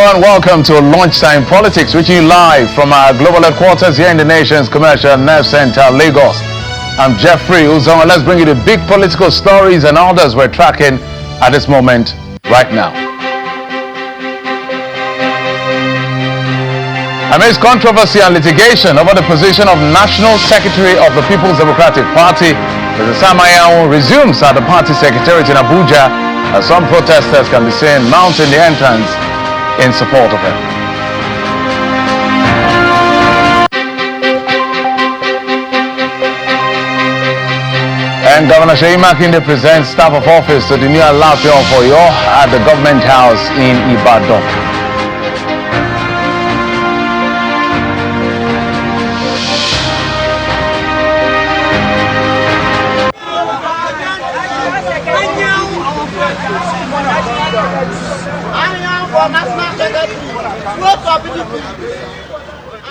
and welcome to Lunchtime Politics, reaching you live from our global headquarters here in the nation's commercial nerve center, Lagos. I'm Jeffrey Uzoma. Let's bring you the big political stories and others we're tracking at this moment right now. Amidst controversy and litigation over the position of National Secretary of the People's Democratic Party, Mr. Sam Anyanwu resumes at the party secretariat in Abuja, as some protesters can be seen mounting the entrance in support of him. And Governor Seyi Makinde presents staff of office to the new Alaafin of Oyo at the government house in Ibadan.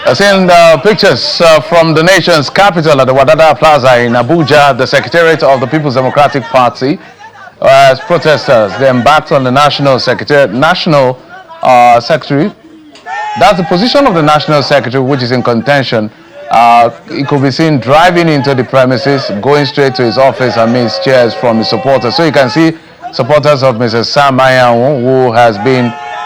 I've seen pictures from the nation's capital at the Wadada Plaza in Abuja, the secretariat of the People's Democratic Party, as protesters they embarked on the national secretary. That's the position of the national secretary, which is in contention. He could be seen driving into the premises, going straight to his office amidst cheers from his supporters. So you can see supporters of Mr. Sam Anyanwu,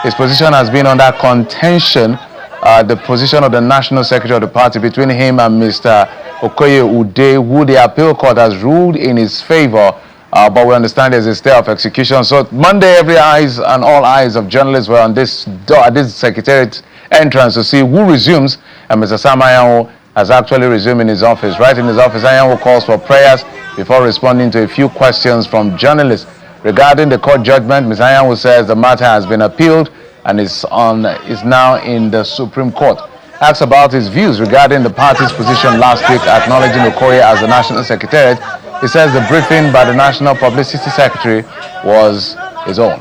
his position has been under contention. The position of the national secretary of the party between him and Mr. Oyo State, who the appeal court has ruled in his favor, but we understand there's a stay of execution. So Monday, every eyes and all eyes of journalists were on this door, at this secretariat entrance to see who resumes, and Mr. Sam Anyanwu has actually resumed in his office. Right in his office, Anyanwu calls for prayers before responding to a few questions from journalists. Regarding the court judgment, Mr. Anyanwu says the matter has been appealed and is now in the Supreme Court. Asked about his views regarding the party's position last week, acknowledging Okoye as the National Secretariat, he says the briefing by the National Publicity Secretary was his own.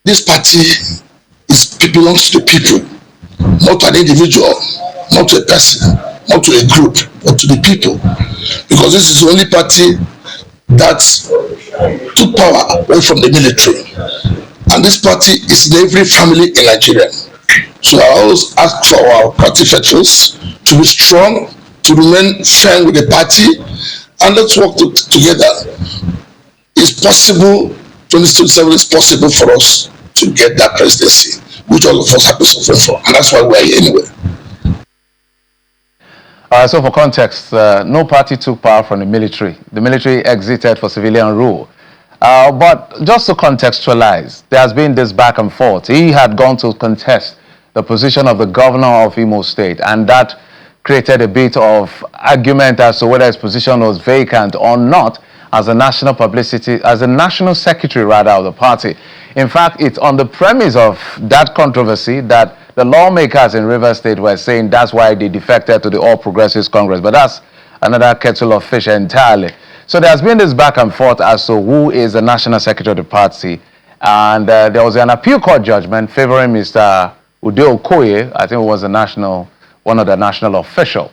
This party belongs to the people, not to an individual, not to a person, not to a group, but to the people. Because this is the only party that took power away from the military, and this party is in every family in Nigeria. So I always ask for our party veterans to be strong, to remain firm with the party, and let's work together. It's possible, 2027 is possible for us to get that presidency, which all of us have been suffering for, and that's why we're here anyway. So for context, no party took power from the military. The military exited for civilian rule. But just to contextualize, there has been this back and forth. He had gone to contest the position of the governor of Oyo State, and that created a bit of argument as to whether his position was vacant or not as a national secretary rather of the party. In fact, it's on the premise of that controversy that the lawmakers in Rivers State were saying that's why they defected to the All Progressives Congress. But that's another kettle of fish entirely. So there's been this back and forth as to who is the national secretary of the party. And there was an appeal court judgment favoring Mr. Okoye. I think it was one of the national officials.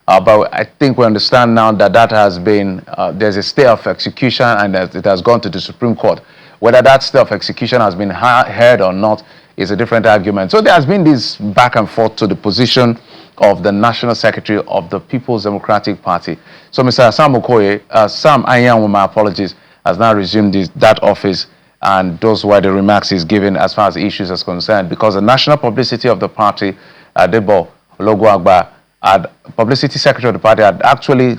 But I think we understand now that that has been, there's a stay of execution and that it has gone to the Supreme Court. Whether that stay of execution has been heard or not is a different argument. So there has been this back and forth to the position of the National Secretary of the People's Democratic Party. So Mr. Sam Anyanwu, my apologies, has now resumed that office, and those were the remarks he's given as far as the issues is concerned, because the national publicity of the party, Adebo Ologunagba, publicity secretary of the party, had actually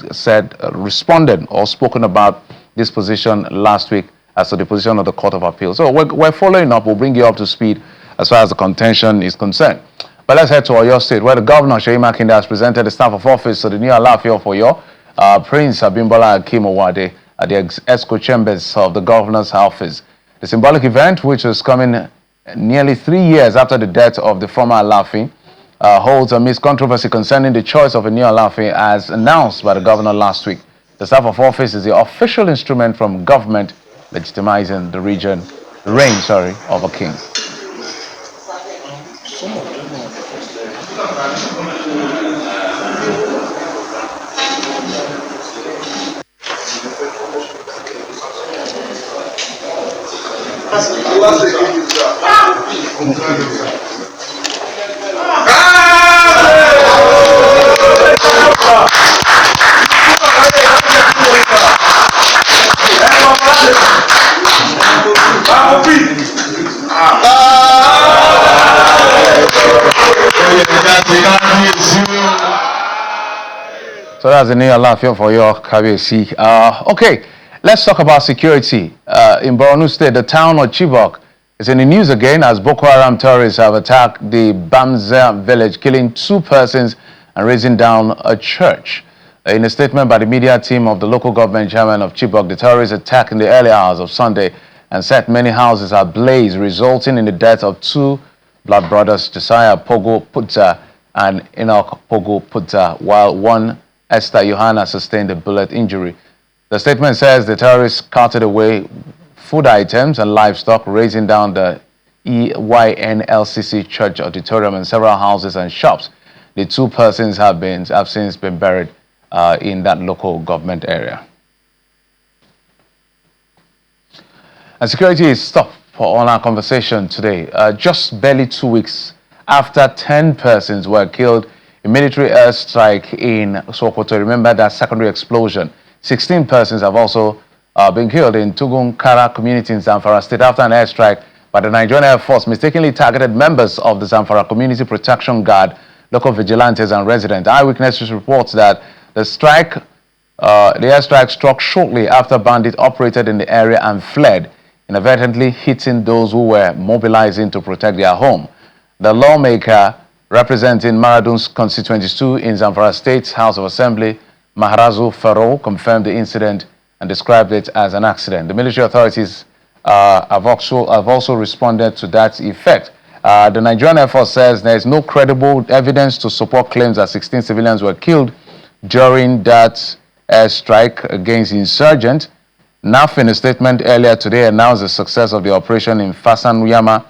responded or spoken about this position last week as to the position of the Court of Appeal. So we're following up. We'll bring you up to speed as far as the contention is concerned. But let's head to Oyo State, where the governor, Seyi Makinde, has presented the staff of office to the new Alaafin of Oyo, Prince Abimbola Akinwade, at the EXCO chambers of the governor's office. The symbolic event, which was coming nearly 3 years after the death of the former Alaafin, holds amidst controversy concerning the choice of a new Alaafin as announced by the governor last week. The staff of office is the official instrument from government legitimizing the reign of a king. So that's the new Alaafin for your Kabesi. Okay, let's talk about security. In Borno State, the town of Chibok is in the news again as Boko Haram terrorists have attacked the Bamza village, killing 2 persons and razing down a church. In a statement by the media team of the local government chairman of Chibok, the terrorists attacked in the early hours of Sunday and set many houses ablaze, resulting in the death of 2 blood brothers, Josiah Pogo Putta and Enoch Pogo Putta, while one Esther Johanna sustained a bullet injury. The statement says the terrorists carted away food items and livestock, razing down the EYNLCC church auditorium and several houses and shops. The 2 persons have since been buried in that local government area. And security is top for all our conversation today. Just barely 2 weeks after 10 persons were killed in military airstrike in Sokoto. Remember that secondary explosion. 16 persons have also been killed in Tugunkara community in Zamfara State after an airstrike by the Nigerian Air Force mistakenly targeted members of the Zamfara Community Protection Guard, local vigilantes and residents. Eyewitnesses reports that the airstrike struck shortly after bandits operated in the area and fled, inadvertently hitting those who were mobilizing to protect their home. The lawmaker representing Maradun's constituency 2 in Zamfara State House of Assembly, Maharazu Faro, confirmed the incident and described it as an accident. The military authorities have also responded to that effect. The Nigerian Air Force says there is no credible evidence to support claims that 16 civilians were killed during that airstrike against insurgents. NAF, in a statement earlier today, announced the success of the operation in Fasanuyama,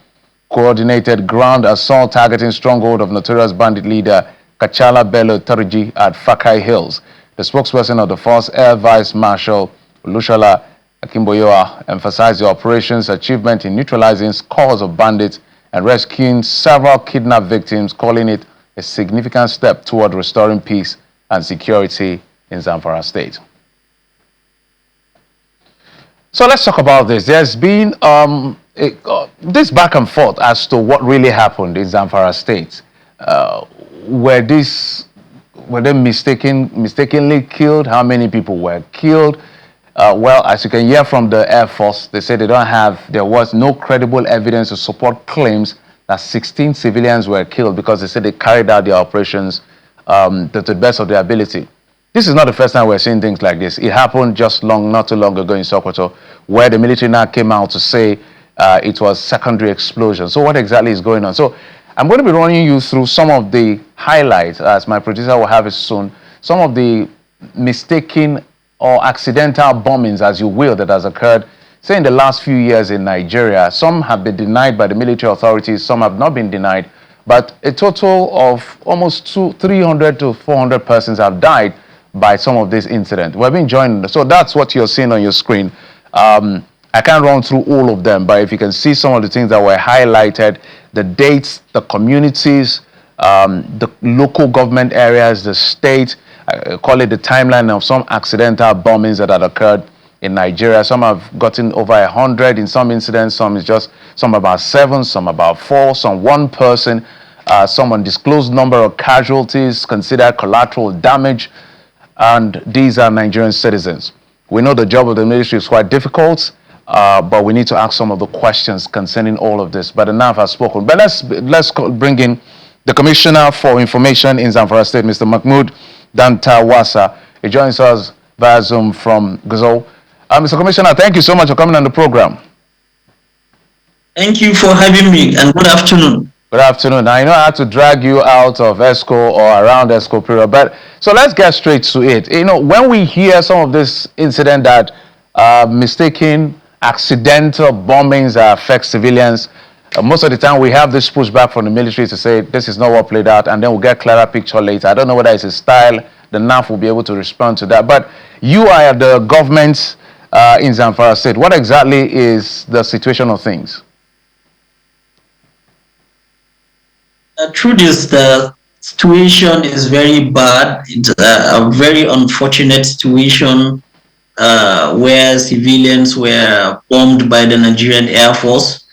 coordinated ground assault targeting stronghold of notorious bandit leader Kachala Bello Turji at Fakai Hills. The spokesperson of the force, Air Vice Marshal Lushala Akimboyoa, emphasized the operation's achievement in neutralizing scores of bandits and rescuing several kidnapped victims, calling it a significant step toward restoring peace and security in Zamfara State. So let's talk about this. There's been this back and forth as to what really happened in Zamfara State. Were they mistakenly killed? How many people were killed? Well, as you can hear from the Air Force, they said there was no credible evidence to support claims that 16 civilians were killed because they said they carried out their operations to the best of their ability. This is not the first time we're seeing things like this. It happened not too long ago in Sokoto, where the military now came out to say it was secondary explosion. So what exactly is going on? So I'm going to be running you through some of the highlights, as my producer will have it soon, some of the mistaken or accidental bombings, as you will, that has occurred, say, in the last few years in Nigeria. Some have been denied by the military authorities, some have not been denied, but a total of almost 300 to 400 persons have died by some of these incidents. We've been joined, so that's what you're seeing on your screen. I can't run through all of them, but if you can see some of the things that were highlighted, the dates, the communities, the local government areas, the state, call it the timeline of some accidental bombings that had occurred in Nigeria. Some have gotten over 100 in some incidents, some about 7, some about 4, some 1 person, some undisclosed number of casualties, considered collateral damage, and these are Nigerian citizens. We know the job of the military is quite difficult, but we need to ask some of the questions concerning all of this. But enough has spoken. But let's bring in the Commissioner for Information in Zamfara State, Mr. Mahmood Dantawasa. He joins us via Zoom from Gazol. Mr. Commissioner, thank you so much for coming on the program. Thank you for having me, and good afternoon. Good afternoon. Now, I know I had to drag you out of ESCO or around ESCO period, but so let's get straight to it. You know, when we hear some of this incident that mistaken accidental bombings that affect civilians, most of the time we have this pushback from the military to say this is not what played out, and then we'll get clearer picture later. I don't know whether it's a style, the NAF will be able to respond to that, but you are at the government in Zamfara State. What exactly is the situation of things? Truth is, the situation is very bad. It's a very unfortunate situation where civilians were bombed by the Nigerian Air Force.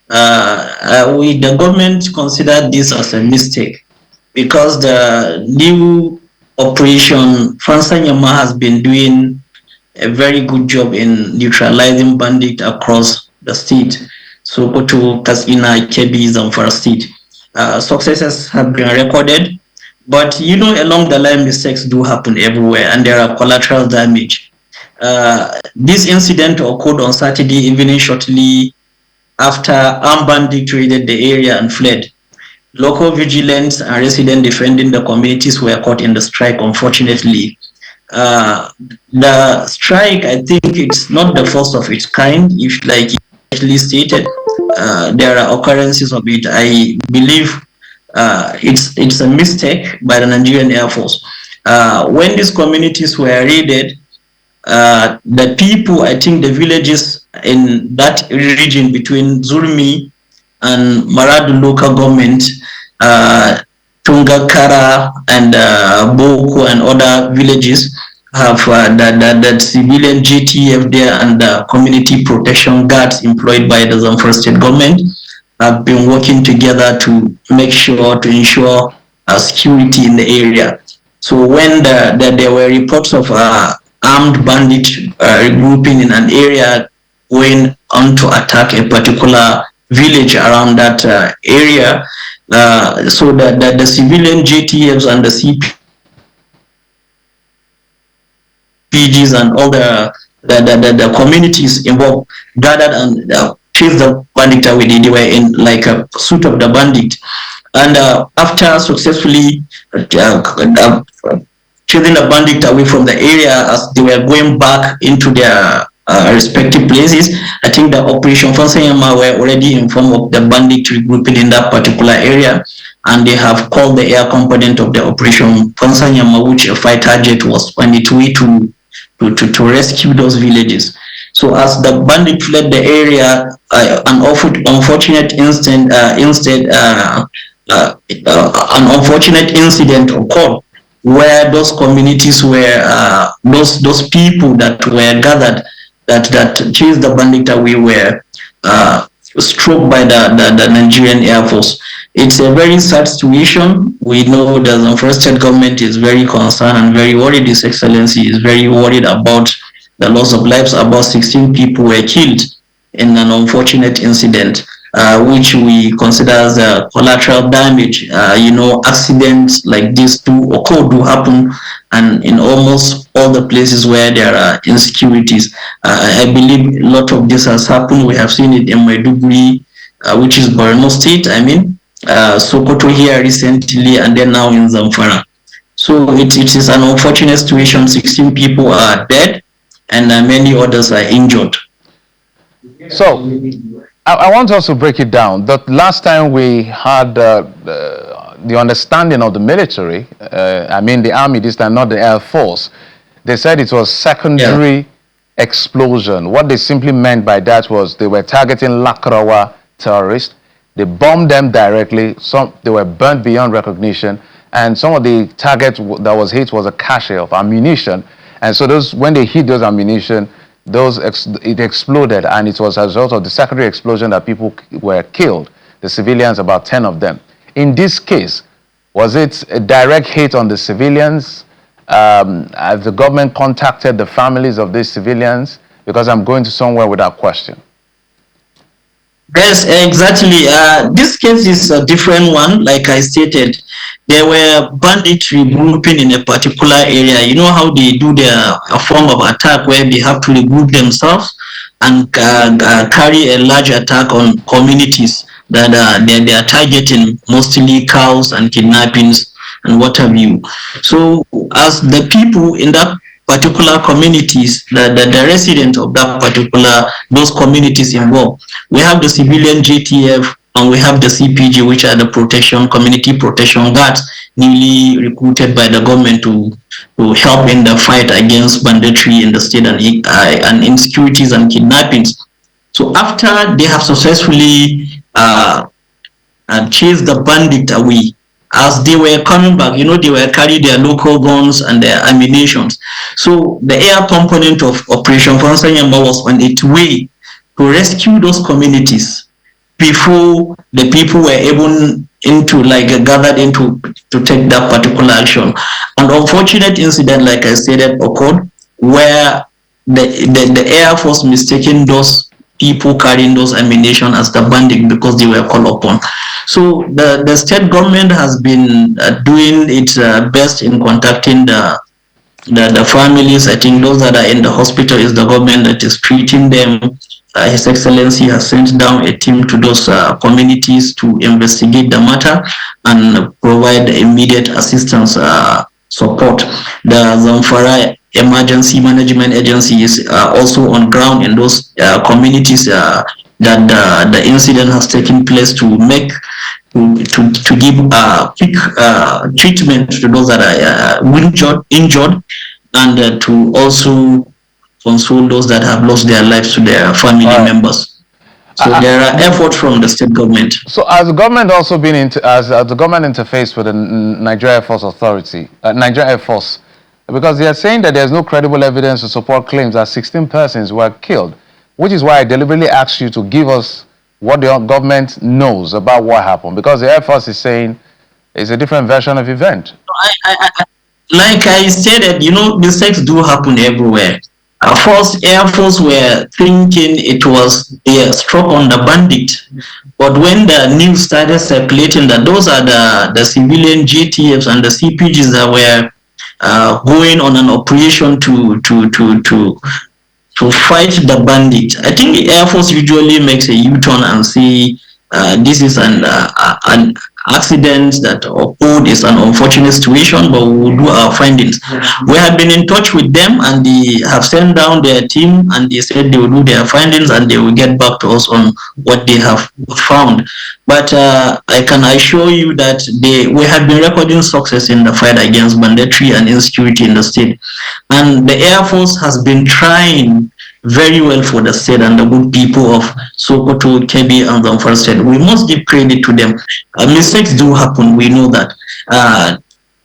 The government considered this as a mistake because the new operation Fansanyama has been doing a very good job in neutralizing bandits across the state. So go to Katsina, Kebbi, Zamfara state. Successes have been recorded, but along the line mistakes do happen everywhere, and there are collateral damage. This incident occurred on Saturday evening shortly after armed bandits raided the area and fled. Local vigilance and residents defending the communities were caught in the strike, unfortunately. Uh, the strike, I think it's not the first of its kind, if like you actually stated. There are occurrences of it. I believe it's a mistake by the Nigerian Air Force. When these communities were raided, the people, I think the villages in that region between Zurmi and Maradu local government, Tungakara and Boko and other villages have the civilian JTF there and the community protection guards employed by the Zamfara state government have been working together to make sure to ensure security in the area. So when there were reports of armed bandit regrouping in an area going on to attack a particular village around that area, so that the civilian JTFs and the CPGs and all the communities involved gathered and chased the bandit away. They were in like a pursuit of the bandit, and after successfully chasing the bandit away from the area as they were going back into their respective places, I think the Operation Fansanyama were already informed of the bandit regrouping in that particular area, and they have called the air component of the Operation Fansanyama, which a fighter jet was on its way to rescue those villages. So as the bandit fled the area, an unfortunate incident occurred where those communities were those people that were gathered that chased the bandit away were struck by the Nigerian Air Force. It's a very sad situation. We know the Zamfara state government is very concerned and very worried. His Excellency is very worried about the loss of lives. About 16 people were killed in an unfortunate incident, which we consider as a collateral damage. Accidents like this do happen, and in almost all the places where there are insecurities. I believe a lot of this has happened. We have seen it in Maiduguri, which is Borno State, Sokoto here recently, and then now in Zamfara. So it is an unfortunate situation. 16 people are dead, and many others are injured. So, I want us to break it down. The last time we had the understanding of the military, the army this time, not the Air Force, they said it was secondary explosion. What they simply meant by that was they were targeting Lakrawa terrorists. They bombed them directly. They were burnt beyond recognition. And some of the targets that was hit was a cache of ammunition. And so when they hit those ammunition, it exploded, and it was as a result of the secondary explosion that people were killed, the civilians, about 10 of them. In this case, was it a direct hit on the civilians? Has the government contacted the families of these civilians? Because I'm going to somewhere with that question. Yes, exactly. This case is a different one. Like I stated, there were banditry grouping in a particular area. You know how they do a form of attack where they have to regroup themselves and carry a large attack on communities that they are targeting, mostly cows and kidnappings and what have you. So as the people in that particular communities, the residents of that those communities involved, we have the civilian JTF and we have the CPG, which are the community protection guards, newly recruited by the government to help in the fight against banditry in the state and insecurities and kidnappings. So after they have successfully chase the bandit away. As they were coming back, they were carrying their local guns and their ammunitions. So the air component of Operation Fansanyamba was on its way to rescue those communities before the people were able gathered into to take that particular action. An unfortunate incident, like I said, occurred where the Air Force mistaken those people carrying those ammunition as the bandit because they were called upon. So the state government has been doing its best in contacting the families. I think those that are in the hospital is the government that is treating them. His Excellency has sent down a team to those communities to investigate the matter and provide immediate assistance support. The Zamfara Emergency Management Agency is also on ground in those communities that the incident has taken place to make to give quick treatment to those that are injured and to also console those that have lost their lives to their family members. So there are efforts from the state government. So has the government also been as the government interfaced with the Nigeria Air Force Authority, Nigeria Air Force, because they are saying that there's no credible evidence to support claims that 16 persons were killed, which is why I deliberately asked you to give us what the government knows about what happened, because the Air Force is saying it's a different version of event. Like I stated, mistakes do happen everywhere. First, Air Force were thinking it was a stroke on the bandit, but when the news started circulating that those are the civilian GTFs and the CPGs that were going on an operation to fight the bandit, I think the Air Force usually makes a U-turn and say this is an accident that occurred, is an unfortunate situation, but we will do our findings. We have been in touch with them and they have sent down their team and they said they will do their findings and they will get back to us on what they have found. But I can assure you that we have been recording success in the fight against banditry and insecurity in the state. And the Air Force has been trying very well for the state and the good people of Sokoto, Kebbi, and Zamfara state. We must give credit to them. Mistakes do happen, we know that.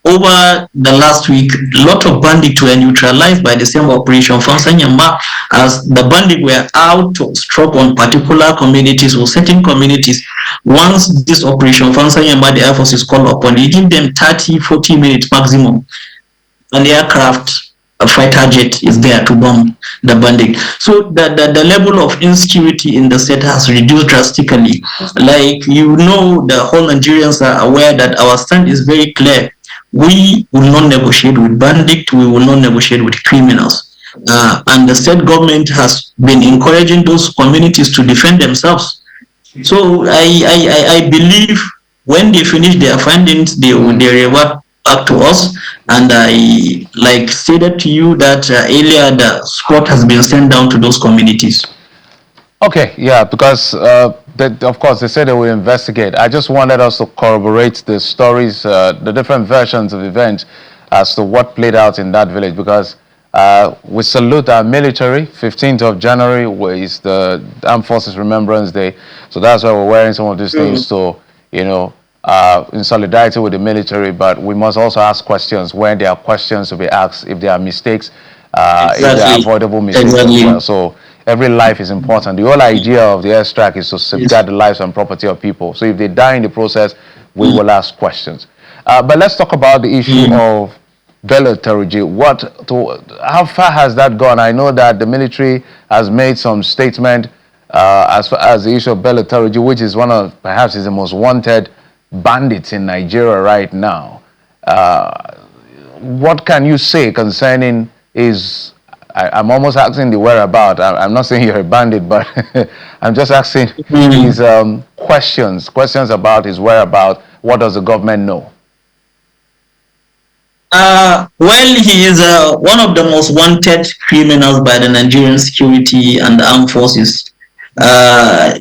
Over the last week, a lot of bandits were neutralized by the same Operation Fansanyamba, as the bandits were out to stroke on particular communities or certain communities. Once this Operation Fansanyamba, the Air Force is called upon, they give them 30-40 minutes maximum. And the aircraft, a fighter jet, is there to bomb the bandit. So the level of insecurity in the state has reduced drastically. Like, the whole Nigerians are aware that our stand is very clear. We will not negotiate with bandits, we will not negotiate with criminals. And the state government has been encouraging those communities to defend themselves. So I believe when they finish their findings, they revert back to us. And I stated to you that earlier the squad has been sent down to those communities. Okay, yeah, because of course they said they will investigate. I just wanted us to corroborate the stories, the different versions of events as to what played out in that village, because we salute our military. 15th of January is the Armed Forces Remembrance Day, so that's why we're wearing some of these things to, in solidarity with the military. But we must also ask questions when there are questions to be asked, if there are mistakes, if there are avoidable mistakes as well. So every life is important. The whole idea of the airstrike is to safeguard the lives and property of people. So if they die in the process, we will ask questions. But let's talk about the issue of Bello Turji. How far has that gone? I know that the military has made some statement as far as the issue of Bello Turji, which is one of perhaps is the most wanted bandits in Nigeria right now. What can you say concerning his? I'm almost asking the whereabouts. I'm not saying you're a bandit, but I'm just asking his questions about his whereabouts. What does the government know? Well, he is one of the most wanted criminals by the Nigerian security and the armed forces.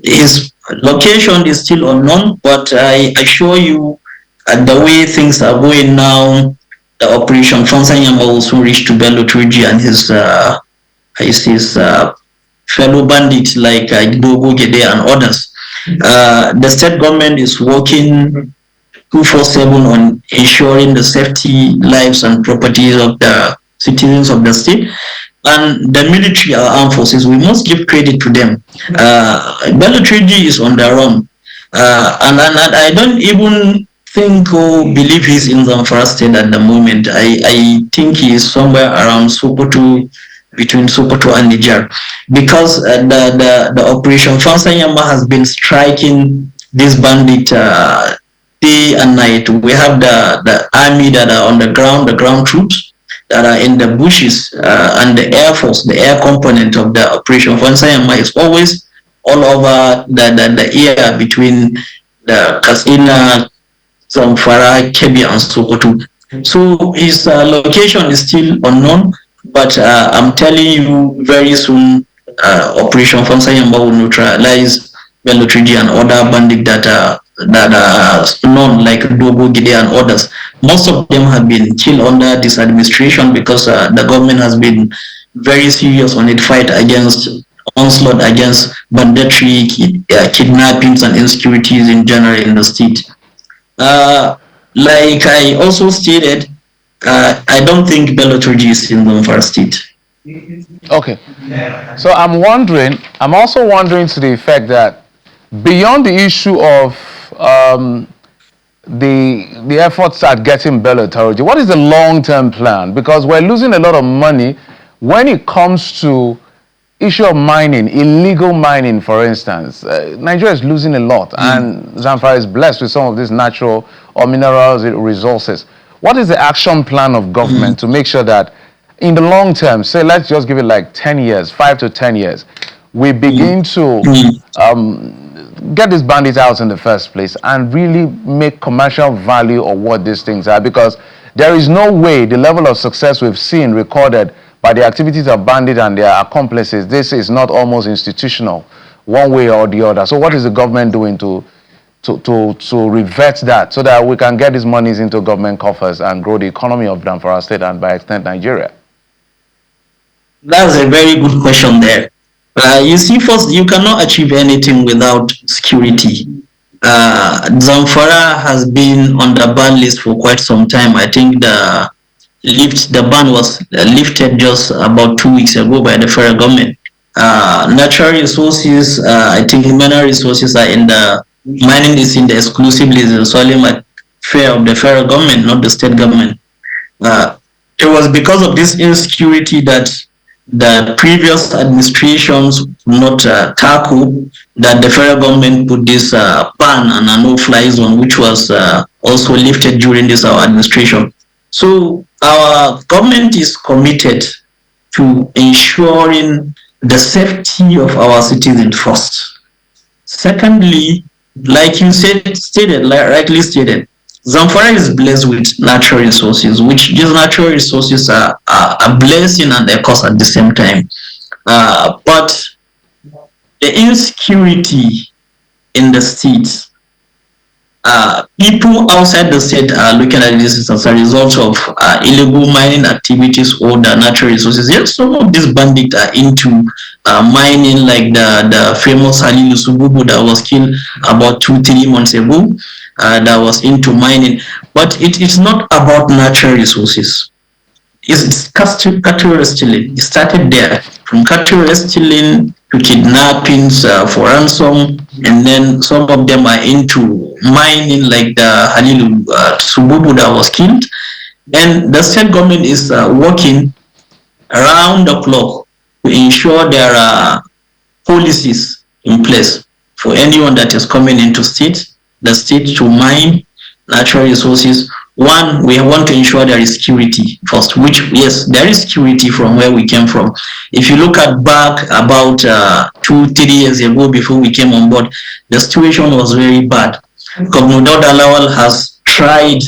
His location is still unknown, but I assure you, the way things are going now, the Operation Fansanyamba will soon reach to Bello Turji and his fellow bandits like Bogo Gede and others. The state government is working 247 on ensuring the safety, lives, and properties of the citizens of the state. And the military, our armed forces, we must give credit to them. Bello is on their own. And I don't even think or believe he's in Zamfara state at the moment. I think he's somewhere around Sokoto, between Sokoto and Niger, because the Operation Fansanyama has been striking this bandit day and night. We have the army that are on the ground troops that are in the bushes, and the air force, the air component of the Operation Fansanyama is always all over the air between the Katsina, Zamfara, Kebbi, and Sokoto. So his location is still unknown, but I'm telling you, very soon, Operation Fansanyamba will neutralize Bello and other bandits that are known like Dogo, Gide, and others. Most of them have been killed under this administration because the government has been very serious on its fight against onslaught against banditry, kidnappings, and insecurities in general in the state. Like I also stated, I don't think Bello is in Zamfara state. Okay. So I'm also wondering to the effect that beyond the issue of the efforts at getting Bello authority, what is the long-term plan? Because we're losing a lot of money when it comes to issue of mining, illegal mining, for instance. Nigeria is losing a lot, and Zamfara is blessed with some of these natural or mineral resources. What is the action plan of government to make sure that in the long term, say let's just give it like 10 years, 5 to 10 years, we begin to get these bandits out in the first place and really make commercial value of what these things are? Because there is no way the level of success we've seen recorded by the activities of bandits and their accomplices, this is not almost institutional one way or the other. So what is the government doing to revert that so that we can get these monies into government coffers and grow the economy of Zamfara state and by extent Nigeria? That's a very good question there. You see, first, you cannot achieve anything without security. Zamfara has been on the ban list for quite some time. I think the ban was lifted just about 2 weeks ago by the federal government. Natural resources, I think mineral resources are in the mining is in the exclusive list, the solely affair of the federal government, not the state government. It was because of this insecurity that the previous administrations not tackle that the federal government put this ban and a no-fly zone, which was also lifted during this our administration. So our government is committed to ensuring the safety of our citizens first. Secondly, like you rightly stated, Zamfara is blessed with natural resources, which these natural resources are a blessing and a curse at the same time. But the insecurity in the states, people outside the state are looking at this as a result of illegal mining activities or the natural resources. Yes, some of these bandits are into mining, like the famous Halilu Sububu that was killed about 2-3 months ago. That was into mining, but it is not about natural resources. It's cattle stealing. It started there, from cattle stealing to kidnappings for ransom, and then some of them are into mining, like the Halilu Sububu that was killed. And the state government is working around the clock to ensure there are policies in place for anyone that is coming into the state to mine natural resources. One, we want to ensure there is security first, which, yes, there is security from where we came from. If you look at back about 2-3 years ago, before we came on board, the situation was very bad. Governor Alaafin has tried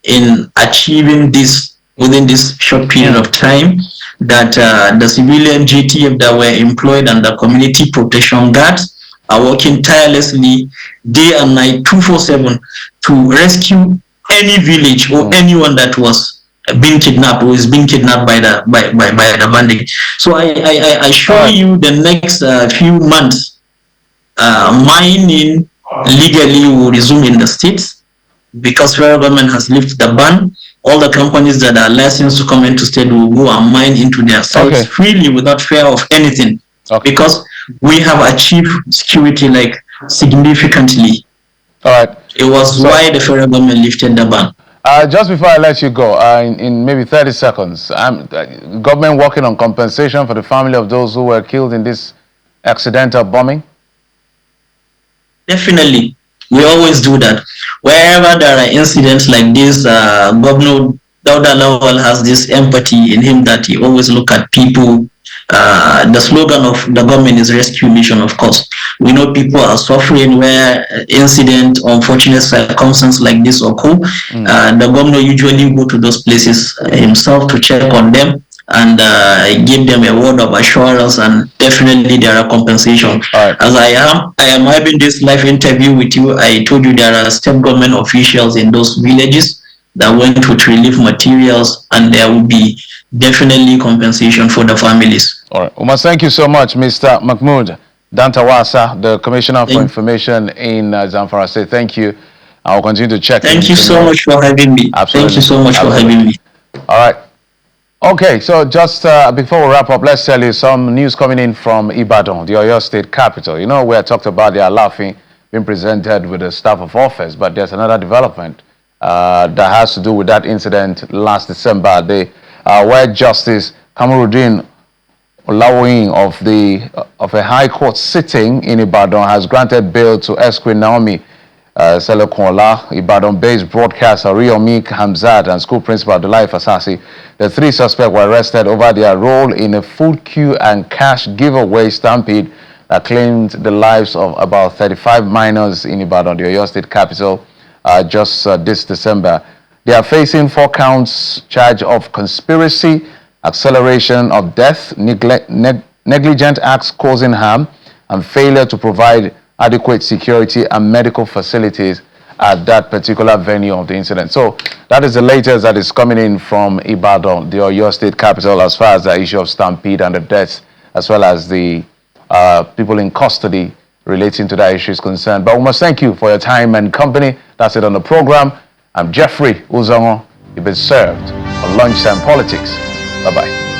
in achieving this within this short period of time, that the civilian GTF that were employed and the community protection guards are working tirelessly day and night 247 to rescue any village or anyone that was being kidnapped or is being kidnapped by the bandit. So I assure you, the next few months mining legally will resume in the states because federal government has lifted the ban. All the companies that are licensed to come into state will go and mine into their sites freely without fear of anything. Because we have achieved security like significantly. All right. It was why the federal government lifted the ban. Just before I let you go, in maybe 30 seconds, government working on compensation for the family of those who were killed in this accidental bombing? Definitely. We always do that. Wherever there are incidents like this, Governor Dauda Lawal has this empathy in him that he always look at people. The slogan of the government is rescue mission, of course. We know people are suffering where incident, unfortunate circumstances like this occur. The governor usually go to those places himself to check on them and give them a word of assurance, and definitely there are compensation. As I am having this live interview with you, I told you there are state government officials in those villages that went with relief materials, and there will be definitely compensation for the families. All right. Uma, thank you so much, Mr. Mahmoud Dantawasa, the Commissioner for Information in Zamfara State. Thank you. I will continue to check. Thank you so much for having me. Absolutely. Thank you so much for having me. All right. Okay, so just before we wrap up, let's tell you some news coming in from Ibadan, the Oyo State capital. You know, we had talked about the Alaafin being presented with the staff of office, but there's another development that has to do with that incident last December, where Justice Kamarudin Olawoyin of a High Court sitting in Ibadan has granted bail to ex-Queen Naomi Selekunla, Ibadan-based broadcaster Riyomi Hamzat, and school principal Abdullahi Fasasi. The three suspects were arrested over their role in a food queue and cash giveaway stampede that claimed the lives of about 35 minors in Ibadan, the Oyo State capital, just this December. They are facing 4 counts charge of conspiracy, acceleration of death, negligent acts causing harm, and failure to provide adequate security and medical facilities at that particular venue of the incident. So that is the latest that is coming in from Ibadan, the Oyo State capital, as far as the issue of stampede and the deaths, as well as the people in custody relating to that issue is concerned. But we must thank you for your time and company. That's it on the program. I'm Jeffrey Uzongo. You've been served on Lunchtime Politics. Bye-bye.